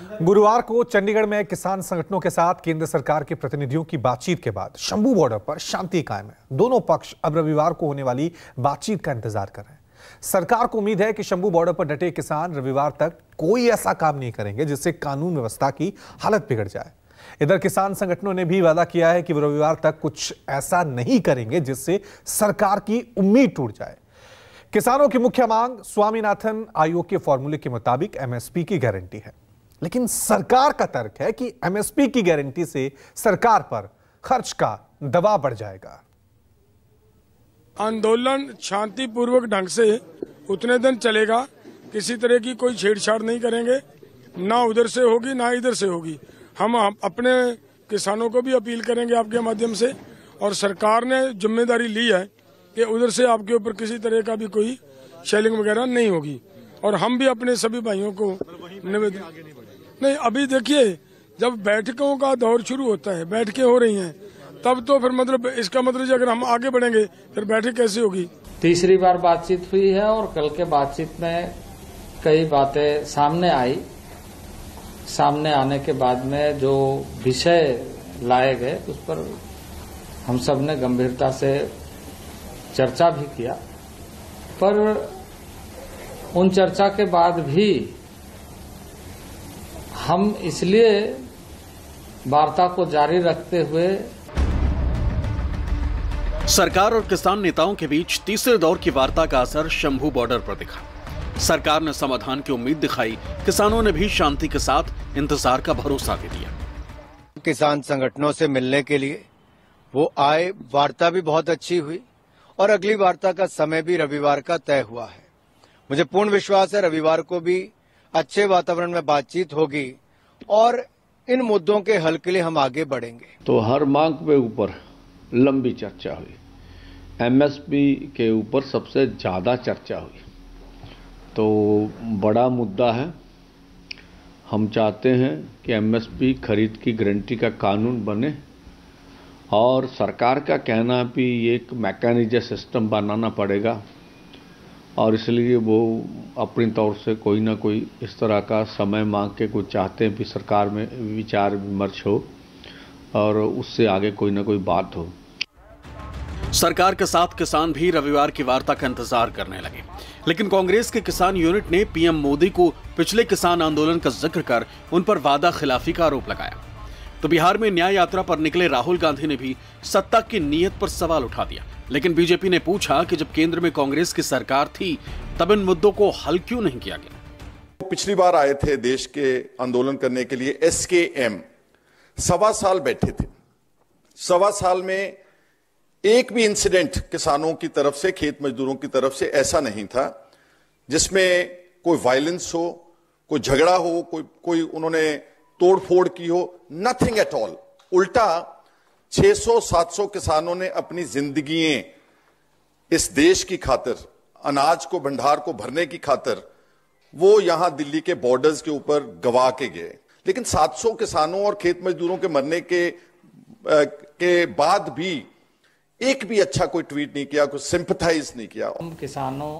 गुरुवार को चंडीगढ़ में किसान संगठनों के साथ केंद्र सरकार के प्रतिनिधियों की बातचीत के बाद शंभू बॉर्डर पर शांति कायम है। दोनों पक्ष अब रविवार को होने वाली बातचीत का इंतजार कर रहे हैं। सरकार को उम्मीद है कि शंभू बॉर्डर पर डटे किसान रविवार तक कोई ऐसा काम नहीं करेंगे जिससे कानून व्यवस्था की हालत बिगड़ जाए। इधर किसान संगठनों ने भी वादा किया है कि वो रविवार तक कुछ ऐसा नहीं करेंगे जिससे सरकार की उम्मीद टूट जाए। किसानों की मुख्य मांग स्वामीनाथन आयोग के फॉर्मूले के मुताबिक एमएसपी की गारंटी है, लेकिन सरकार का तर्क है कि एमएसपी की गारंटी से सरकार पर खर्च का दबाव बढ़ जाएगा। आंदोलन शांतिपूर्वक ढंग से उतने दिन चलेगा, किसी तरह की कोई छेड़छाड़ नहीं करेंगे, ना उधर से होगी ना इधर से होगी। हम अपने किसानों को भी अपील करेंगे आपके माध्यम से, और सरकार ने जिम्मेदारी ली है कि उधर से आपके ऊपर किसी तरह का भी कोई शेलिंग वगैरह नहीं होगी। और हम भी अपने सभी भाइयों को निवेदन नहीं, अभी देखिए जब बैठकों का दौर शुरू होता है, बैठकें हो रही हैं, तब तो फिर मतलब इसका मतलब अगर हम आगे बढ़ेंगे फिर बैठक कैसे होगी। तीसरी बार बातचीत हुई है और कल के बातचीत में कई बातें सामने आई। सामने आने के बाद में जो विषय लाए गए उस पर हम सब ने गंभीरता से चर्चा भी किया, पर उन चर्चा के बाद भी हम इसलिए वार्ता को जारी रखते हुए सरकार और किसान नेताओं के बीच तीसरे दौर की वार्ता का असर शंभू बॉर्डर पर दिखा। सरकार ने समाधान की उम्मीद दिखाई, किसानों ने भी शांति के साथ इंतजार का भरोसा भी दिया। किसान संगठनों से मिलने के लिए वो आए, वार्ता भी बहुत अच्छी हुई और अगली वार्ता का समय भी रविवार का तय हुआ है। मुझे पूर्ण विश्वास है रविवार को भी अच्छे वातावरण में बातचीत होगी और इन मुद्दों के हल के लिए हम आगे बढ़ेंगे। तो हर मांग के ऊपर लंबी चर्चा हुई, एमएसपी के ऊपर सबसे ज्यादा चर्चा हुई। तो बड़ा मुद्दा है, हम चाहते हैं कि एमएसपी खरीद की गारंटी का कानून बने, और सरकार का कहना है कि एक मैकेनिज्म सिस्टम बनाना पड़ेगा, और इसलिए वो अपनी तौर से कोई ना कोई इस तरह का समय मांग के कुछ चाहते हैं कि सरकार में विचार विमर्श हो और उससे आगे कोई ना कोई बात हो। सरकार के साथ किसान भी रविवार की वार्ता का इंतजार करने लगे, लेकिन कांग्रेस के किसान यूनिट ने पीएम मोदी को पिछले किसान आंदोलन का जिक्र कर उन पर वादा खिलाफी का आरोप लगाया। तो बिहार में न्याय यात्रा पर निकले राहुल गांधी ने भी सत्ता की नीयत पर सवाल उठा दिया, लेकिन बीजेपी ने पूछा कि जब केंद्र में कांग्रेस की सरकार थी तब इन मुद्दों को हल क्यों नहीं किया गया। पिछली बार आए थे देश के आंदोलन करने के लिए एसकेएम, 1.25 साल बैठे थे। 1.25 साल में एक भी इंसिडेंट किसानों की तरफ से, खेत मजदूरों की तरफ से ऐसा नहीं था जिसमें कोई वायलेंस हो, कोई झगड़ा हो, कोई उन्होंने तोड़फोड़ की हो, नथिंग एट ऑल। उल्टा 600-700 किसानों ने अपनी जिंदगियां इस देश की खातिर, अनाज को, भंडार को भरने की खातिर वो यहां दिल्ली के बॉर्डर्स के ऊपर गवा के गए। लेकिन 700 किसानों और खेत मजदूरों के मरने के बाद भी एक भी अच्छा कोई ट्वीट नहीं किया, कोई सिंपथाइज नहीं किया। हम किसानों